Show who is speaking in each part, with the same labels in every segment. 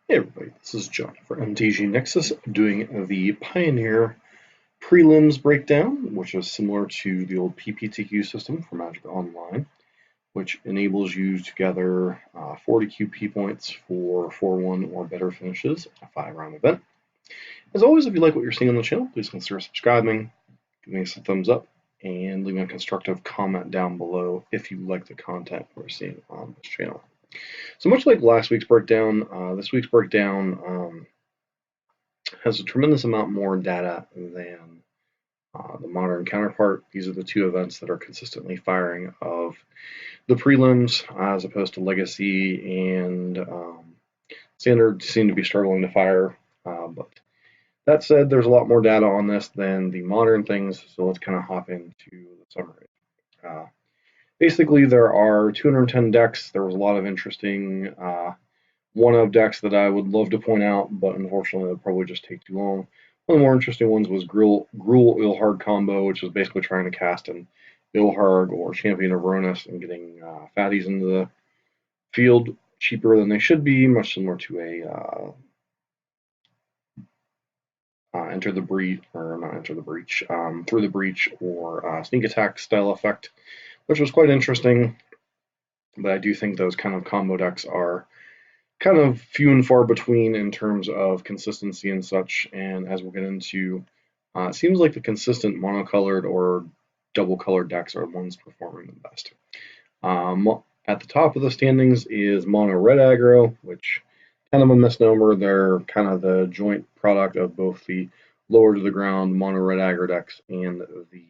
Speaker 1: Hey everybody, this is John for MTG Nexus doing the Pioneer Prelims breakdown, which is similar to the old PPTQ system for Magic Online, which enables you to gather 40 QP points for 4-1 or better finishes in a 5-round event. As always, if you like what you're seeing on the channel, please consider subscribing, giving us a thumbs up, and leaving a constructive comment down below if you like the content we're seeing on this channel. So much like last week's breakdown, this week's breakdown has a tremendous amount more data than the modern counterpart. These are the two events that are consistently firing of the prelims, as opposed to Legacy and Standard seem to be struggling to fire. But that said, there's a lot more data on this than the modern things, so let's kind of hop into the summary. Basically, there are 210 decks. There was a lot of interesting one-of decks that I would love to point out, but unfortunately, it would probably just take too long. One of the more interesting ones was Gruul Ilharg combo, which was basically trying to cast an Ilharg or Champion of Ronis and getting fatties into the field cheaper than they should be, much similar to a Enter the Breach, or not Enter the Breach, Through the Breach or Sneak Attack style effect, which was quite interesting. But I do think those kind of combo decks are kind of few and far between in terms of consistency and such. And as we'll get into, it seems like the consistent monocolored or double colored decks are the ones performing the best. At the top of the standings is mono red aggro, which kind of a misnomer. They're kind of the joint product of both the lower to the ground mono red aggro decks and the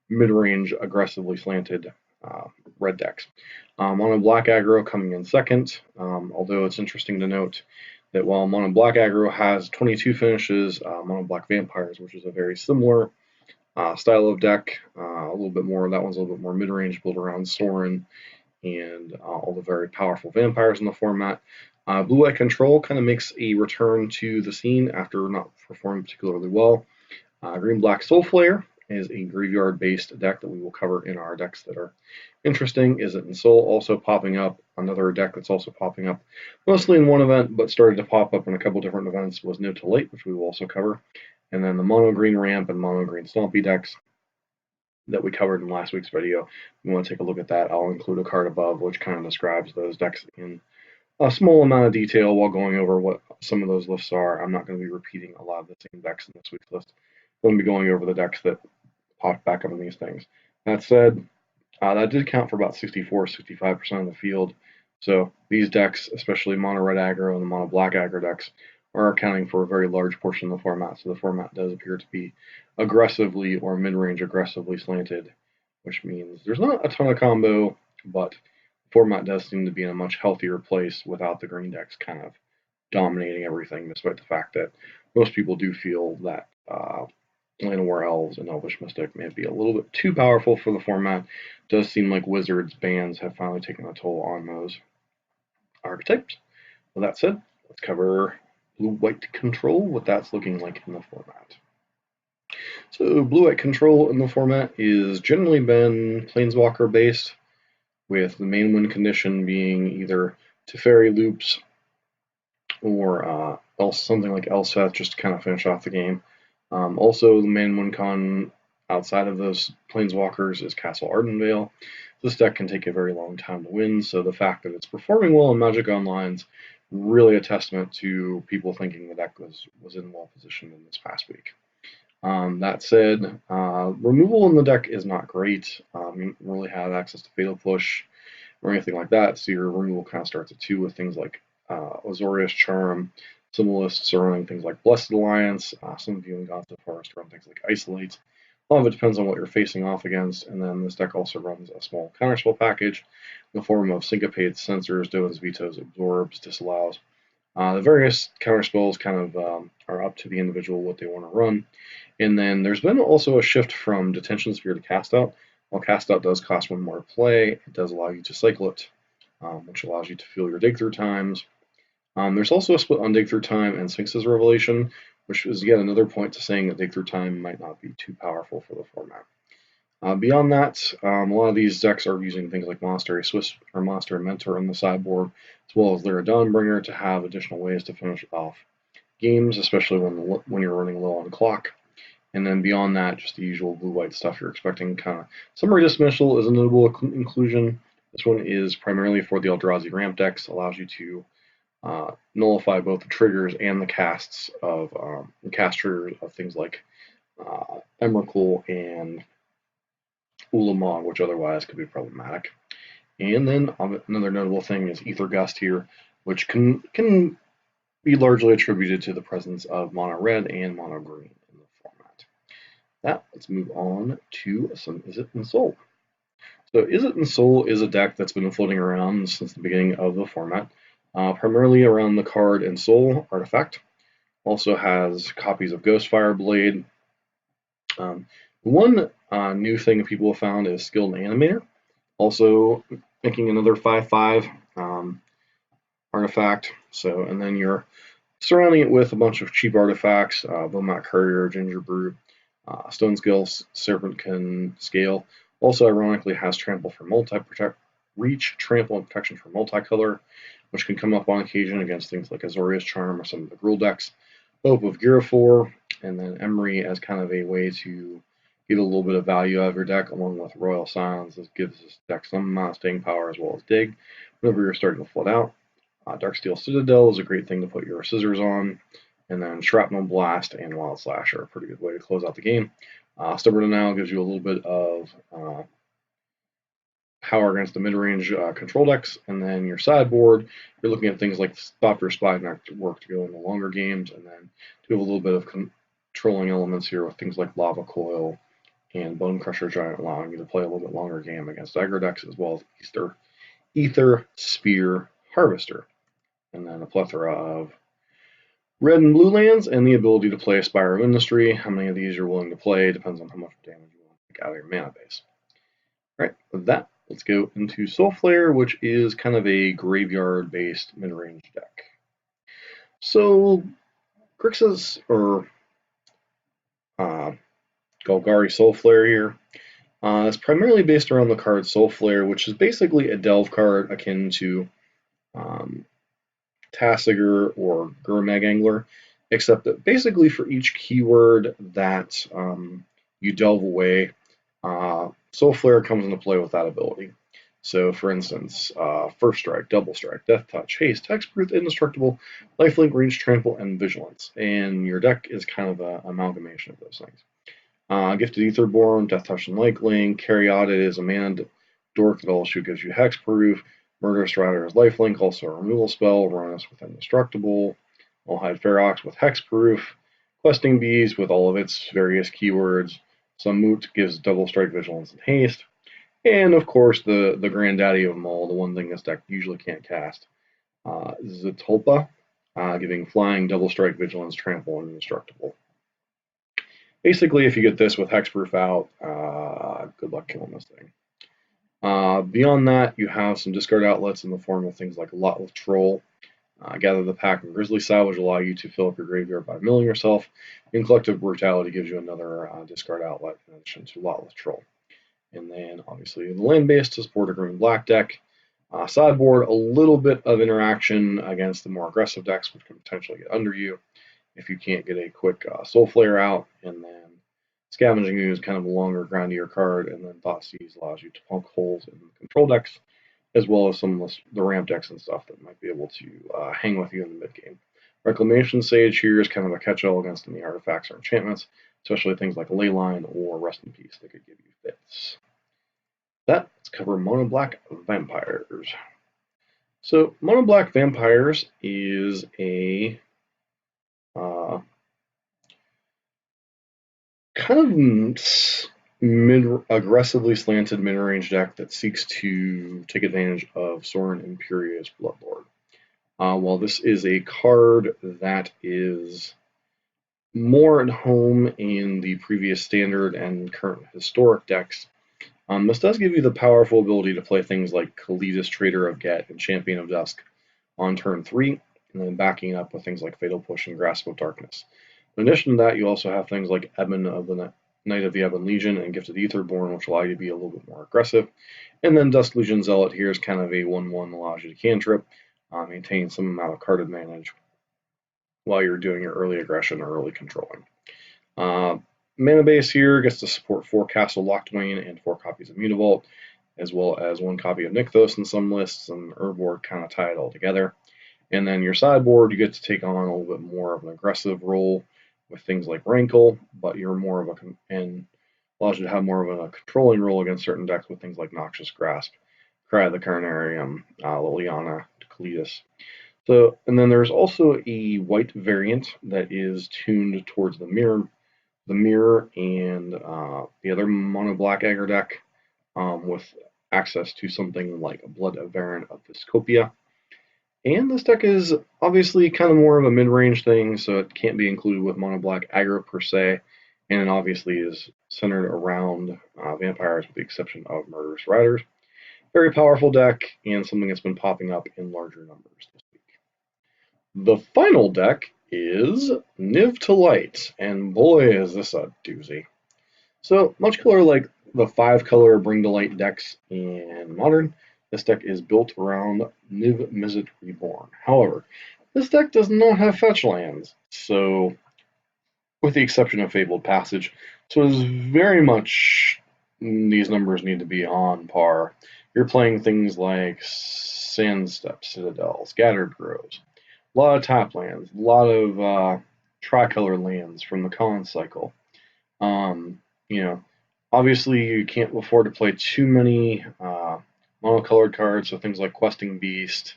Speaker 1: mid-range aggressively slanted red decks. Mono black aggro coming in second, although it's interesting to note that while mono black aggro has 22 finishes, mono black vampires, which is a very similar style of deck, a little bit more, that one's a little bit more mid-range, built around Sorin and all the very powerful vampires in the format. Blue-white control kind of makes a return to the scene after not performing particularly well. Green-black Soulflayer is a graveyard-based deck that we will cover in our decks that are interesting. Izzet Ensoul also popping up. Another deck that's also popping up, mostly in one event, but started to pop up in a couple different events, was No to Late, which we will also cover. And then the mono green ramp and mono green stompy decks that we covered in last week's video. If you want to take a look at that, I'll include a card above which kind of describes those decks in a small amount of detail while going over what some of those lists are. I'm not going to be repeating a lot of the same decks in this week's list. I'm going to be going over the decks that popped back up in these things. That said, that did count for about 64-65% of the field. So these decks, especially mono red aggro and the mono black aggro decks, are accounting for a very large portion of the format. So the format does appear to be aggressively or mid-range aggressively slanted, which means there's not a ton of combo, but the format does seem to be in a much healthier place without the green decks kind of dominating everything, despite the fact that most people do feel that Llanowar Elves and Elvish Mystic may be a little bit too powerful for the format. It does seem like Wizards bans have finally taken a toll on those archetypes. With that said, let's cover blue-white control, what that's looking like in the format. So blue-white control in the format is generally been Planeswalker based, with the main win condition being either Teferi loops or something like Elseth just to kind of finish off the game. Also, the main win con outside of those Planeswalkers is Castle Ardenvale. This deck can take a very long time to win, so the fact that it's performing well in Magic Online's really a testament to people thinking the deck was in well positioned in this past week. That said, removal in the deck is not great. You don't really have access to Fatal Push or anything like that, so your removal kind of starts at 2 with things like Azorius Charm. Some lists are running things like Blessed Alliance, some of you in Gods of Forest run things like Isolate. A lot of it depends on what you're facing off against, and then this deck also runs a small counterspell package in the form of Syncopates, Censors, Doans, Vetoes, Absorbs, Disallows. The various counterspells kind of are up to the individual what they want to run. And then there's been also a shift from Detention Sphere to Cast Out. While Cast Out does cost 1 more to play, it does allow you to cycle it, which allows you to fill your dig through times. There's also a split on Dig Through Time and Sphinx's Revelation, which is yet another point to saying that Dig Through Time might not be too powerful for the format. Beyond that, a lot of these decks are using things like Monastery Swiss or Monastery Mentor on the sideboard, as well as Lyra Dawnbringer to have additional ways to finish off games, especially when you're running low on clock. And then beyond that, just the usual blue-white stuff you're expecting. Kind of Summary Dismissal is a notable inclusion. This one is primarily for the Eldrazi ramp decks, allows you to nullify both the triggers and the casts of cast triggers of things like Emrakul and Ulamog, which otherwise could be problematic. And then another notable thing is Ether Gust here, which can be largely attributed to the presence of mono red and mono green in the format. Let's move on to some Izzet Ensoul. So Izzet Ensoul is a deck that's been floating around since the beginning of the format, primarily around the card Ensoul artifact. Also has copies of Ghostfire Blade. One new thing people have found is Skilled Animator, also making another 5/5 artifact. So, and then you're surrounding it with a bunch of cheap artifacts: Bomat Courier, Ginger Brute, Stone Scale, Serpentkin Scale. Also, ironically, has Trample for Reach, Trample, and Protection for Multicolor, which can come up on occasion against things like Azorius Charm or some of the Gruul decks. Hope of Girafor, and then Emery as kind of a way to get a little bit of value out of your deck, along with Royal Silence. This gives this deck some amount of staying power as well as dig whenever you're starting to flood out. Darksteel Citadel is a great thing to put your scissors on, and then Shrapnel Blast and Wild Slash are a pretty good way to close out the game. Stubborn Denial gives you a little bit of power against the mid-range control decks, and then your sideboard, you're looking at things like Stop Your Spy Network to go in the longer games, and then do have a little bit of controlling elements here with things like Lava Coil and Bone Crusher Giant, allowing you to play a little bit longer game against aggro decks, as well as Ether Spear Harvester, and then a plethora of red and blue lands, and the ability to play Spire of Industry. How many of these you're willing to play depends on how much damage you want to take out of your mana base. All right, with that, let's go into Soulflayer, which is kind of a graveyard-based mid-range deck. So, Grixis, or Golgari Soulflayer here, is primarily based around the card Soulflayer, which is basically a delve card akin to Tasigur or Gurmag Angler, except that basically for each keyword that you delve away, Soulflayer comes into play with that ability. So, for instance, First Strike, Double Strike, Death Touch, Haste, Hexproof, Indestructible, Lifelink, Range, Trample, and Vigilance. And your deck is kind of an amalgamation of those things. Gifted Aetherborn, Death Touch, and Lifelink. Caryatid is a mana dork that also gives you Hexproof. Murderous Rider is Lifelink, also a removal spell. Ronus with Indestructible. Malhide Ferox with Hexproof. Questing Bees with all of its various keywords. Samut gives Double Strike, Vigilance, and Haste. And of course, the granddaddy of them all, the one thing this deck usually can't cast, Zetolpa, giving Flying, Double Strike, Vigilance, Trample, and Indestructible. Basically, if you get this with Hexproof out, good luck killing this thing. Beyond that, you have some discard outlets in the form of things like Lotless Troll, Gather the Pack, and Grizzly Sow, which allow you to fill up your graveyard by milling yourself. And Collective Brutality gives you another discard outlet in addition to Lotless Troll. And then, obviously, the land-based to support a green-black deck. Sideboard, a little bit of interaction against the more aggressive decks, which can potentially get under you if you can't get a quick Soulflayer out. And then Scavenging Ooze, kind of a longer, grindier card. And then Thoughtseize allows you to poke holes in the control decks, as well as some of the ramp decks and stuff that might be able to hang with you in the mid-game. Reclamation Sage here is kind of a catch-all against any artifacts or enchantments, especially things like Leyline or Rest in Peace that could give you fits. Let's cover Mono Black Vampires. So, Mono Black Vampires is a kind of aggressively slanted mid-range deck that seeks to take advantage of Sorin Imperious Bloodlord. While this is a card that is more at home in the previous standard and current historic decks, this does give you the powerful ability to play things like Kalidas, Trader of Get, and Champion of Dusk on turn 3, and then backing it up with things like Fatal Push and Grasp of Darkness. In addition to that, you also have things like Ebon of the Knight of the Ebon Legion and Gifted Aetherborn, which allow you to be a little bit more aggressive. And then Dusk Legion Zealot here is kind of a 1/1, allows you to cantrip, maintain some amount of card advantage while you're doing your early aggression or early controlling. Mana base here gets to support 4 Castle Locthwain and 4 copies of Mutavault, as well as 1 copy of Nykthos in some lists, and Urborg kind of tie it all together. And then your sideboard, you get to take on a little bit more of an aggressive role with things like Rankle, but you're more of and allows you to have more of a controlling role against certain decks with things like Noxious Grasp, Cry of the Carnarium, Liliana, Cletus. So, and then there's also a white variant that is tuned towards the mirror, and the other mono black aggro deck with access to something like a Blood Variant of Viscopia. And this deck is obviously kind of more of a mid-range thing, so it can't be included with mono black aggro per se, and it obviously is centered around vampires with the exception of Murderous Riders. Very powerful deck, and something that's been popping up in larger numbers this week. The final deck is Niv to Light, and boy is this a doozy. So much color like the 5-color Bring to Light decks in Modern, this deck is built around Niv Mizzet Reborn. However, this deck does not have fetch lands, so with the exception of Fabled Passage, so it is very much these numbers need to be on par. You're playing things like Sandstep Citadel, Scattered Groves, a lot of tap lands, a lot of tricolor lands from the Con cycle. You know, obviously you can't afford to play too many monocolored cards, so things like Questing Beast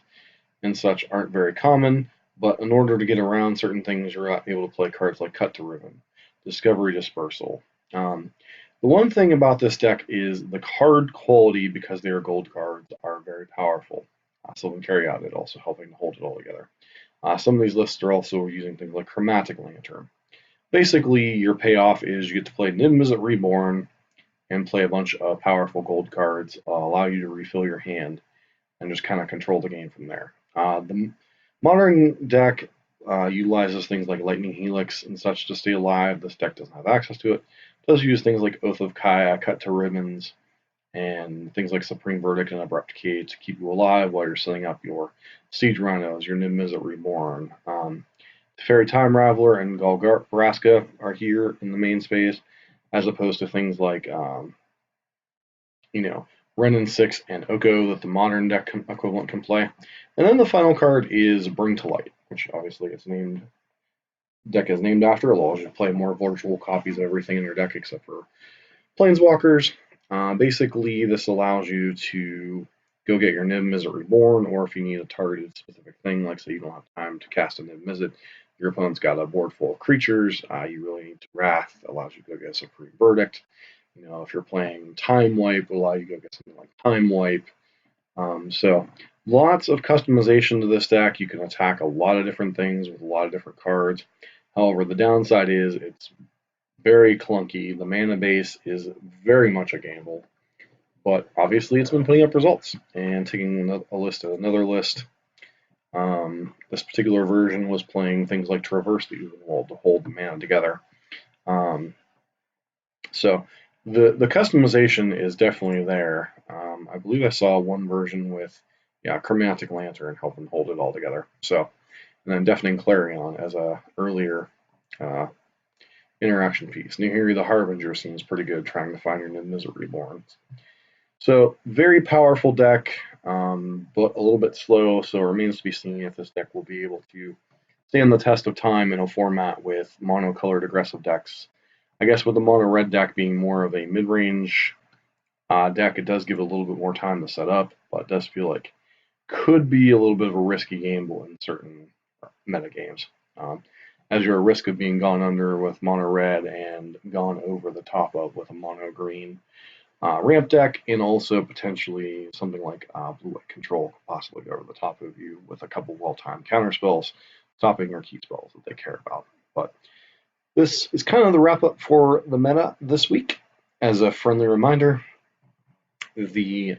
Speaker 1: and such aren't very common, but in order to get around certain things, you're able to play cards like Cut to Ribbon, Discovery Dispersal. The one thing about this deck is the card quality, because they are gold cards, are very powerful. Sylvan Caryatid also helping to hold it all together. Some of these lists are also using things like Chromatic Lantern. Basically, your payoff is you get to play Niv Mizzet Reborn and play a bunch of powerful gold cards, allow you to refill your hand, and just kind of control the game from there. The modern deck utilizes things like Lightning Helix and such to stay alive. This deck doesn't have access to it. It does use things like Oath of Kaya, Cut to Ribbons, and things like Supreme Verdict and Abrupt Decay to keep you alive while you're setting up your Siege Rhinos, your Niv Mizzet Reborn. Fairy Time Raveler and Golgari are here in the main space, as opposed to things like, Renin 6 and Oko that the modern deck equivalent can play. And then the final card is Bring to Light, which obviously deck is named after. It allows you to play more virtual copies of everything in your deck except for Planeswalkers. Basically, this allows you to go get your Niv Mizzet Reborn, or if you need a targeted specific thing, like say you don't have time to cast a Niv Mizzet, your opponent's got a board full of creatures, you really need to Wrath, allows you to go get a Supreme Verdict. If you're playing Time Wipe, it'll allow you to go get something like Time Wipe. So lots of customization to this deck. You can attack a lot of different things with a lot of different cards. However, the downside is it's very clunky. The mana base is very much a gamble, but obviously it's been putting up results and taking a list at another list. This particular version was playing things like Traverse the Uvenwald to hold the mana together. So the customization is definitely there. I believe I saw one version with Chromatic Lantern helping hold it all together. So, and then Deafening Clarion as a earlier interaction piece. Nahiri the Harbinger seems pretty good trying to find your Niv Mizzet Reborn. So very powerful deck, but a little bit slow, so it remains to be seen if this deck will be able to stand the test of time in a format with mono-colored aggressive decks. I guess with the mono-red deck being more of a mid-range deck, it does give a little bit more time to set up, but it does feel like could be a little bit of a risky gamble in certain meta games. As you're at risk of being gone under with mono-red and gone over the top of with a mono-green ramp deck, and also potentially something like blue-white control could possibly go over the top of you with a couple well-timed counter spells, stopping your key spells that they care about. But this is kind of the wrap-up for the meta this week. As a friendly reminder, the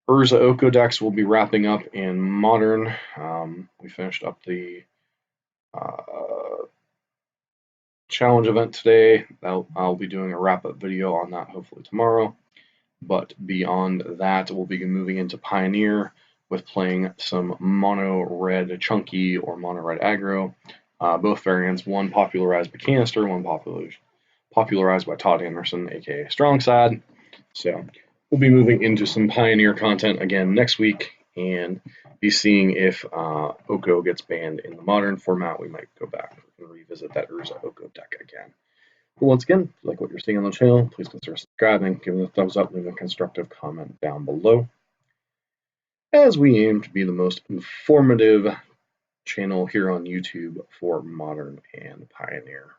Speaker 1: Urza Oko decks will be wrapping up in Modern. We finished up the challenge event today. I'll be doing a wrap-up video on that hopefully tomorrow. But beyond that, we'll be moving into Pioneer with playing some mono red chunky or mono red aggro. Both variants, one popularized by Canister, one popularized by Todd Anderson, aka Strongside. So we'll be moving into some Pioneer content again next week and be seeing if Oko gets banned in the modern format. We might go back and revisit that Urza Oko deck again. But once again, if you like what you're seeing on the channel, please consider subscribing, giving a thumbs up, leaving a constructive comment down below, as we aim to be the most informative channel here on YouTube for Modern and Pioneer.